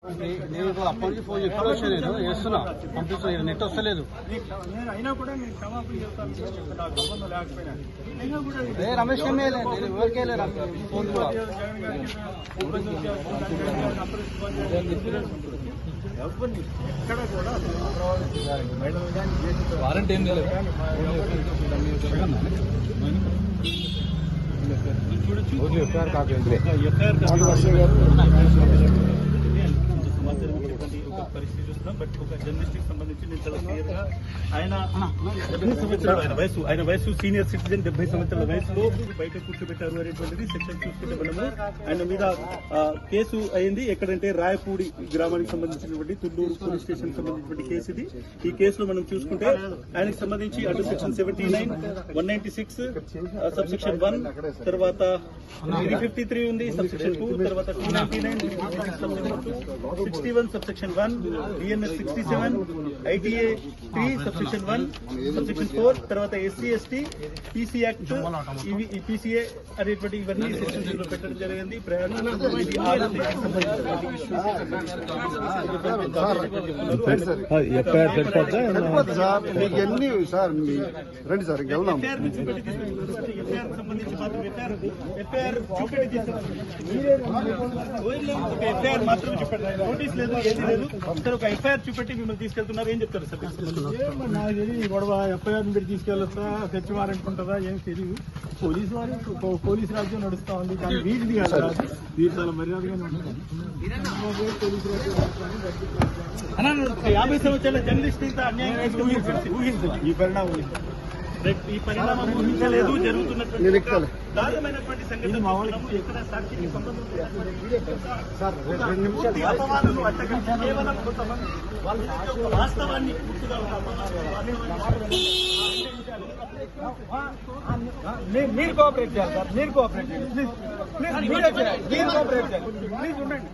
నేను అప్పటి నుంచి ఫోన్ ఎప్పుడు వచ్చలేదు చేస్తున్నా పంపిస్తున్నా నెట్ వస్తలేదు. అయినా కూడా నేను క్షమాపణ చెప్తాను, నాకు సంబంధం లేకపోయినా రమేష్ నేను ఎవరికే ఫోన్ కూడా ఎక్కడ కూడా వారంటీ ఏం లేదు. పరిస్థితి చూస్తున్నాం. బట్ ఒక జర్నలిస్ట్కి సంబంధించి నేను చాలా క్లియర్ గా ఆయన 70 సంవత్సరాలు ఆయన వయసు సీనియర్ సిటిజన్ 70 సంవత్సరాల వయసులో బయట కూర్చోబెట్టారు అనేటువంటిది సెక్షన్ చూసుకుంటే మనము ఆయన మీద కేసు అయింది. ఎక్కడంటే రాయపూడి గ్రామానికి సంబంధించినటువంటి తుళ్ళూరు పోలీస్ స్టేషన్ సంబంధించినటువంటి కేసు ఇది. ఈ కేసులో మనం చూసుకుంటే ఆయనకు సంబంధించి అటు సెక్షన్ 79, 196 సబ్సెక్షన్ 1, తర్వాత 353 ఉంది సబ్సెక్షన్ 2, తర్వాత 299, 61 subsection 1, DNS 67, ITA 3 subsection 1, subsection 4, తర్వాత SC ST PC act PCA అనేటువంటి ఇవన్నీ సెక్షన్స్ లో పెట్టడం జరిగింది. రండి సార్ సంబంధించి మాత్రం ఎఫ్ఐఆర్ మాత్రం చూపెట్టారు, నోటీస్ లేదు, ఏది లేదు. సార్ ఒక ఎఫ్ఐఆర్ చూపెట్టి మిమ్మల్ని తీసుకెళ్తున్నారు, ఏం చెప్తారు సార్? నాకు తెలియదు గొడవ. ఎఫ్ఐఆర్ మీరు తీసుకెళ్ళొస్తా తెచ్చివారనుకుంటుందా ఏం తెలియదు. పోలీసు వారు పోలీసు రాజ్యం నడుస్తా ఉంది, కానీ వీటిది కాదు, వీరు చాలా మర్యాదగానే ఉంటుంది. పోలీసు రాజ్యం 50 సంవత్సరాల జర్నలిస్ట్ ఇంత అన్యాయం ఊహించాలి. ఈ పరిణామం ఊహించలేదు. జరుగుతున్నటువంటి దారుణమైనటువంటి సంఘటన ఎక్కడ సాక్షికి సంబంధం అపవాదులు అట్టగా కేవలం కొంతమంది వాస్తవాన్ని పూర్తిగా మీరు కోఆపరేట్ చేయాలి సార్, మీరు కోఆపరేట్ చేయాలి. ప్లీజ్ మీరు కోఆపరేట్ చేయాలి, ప్లీజ్ ఉండండి.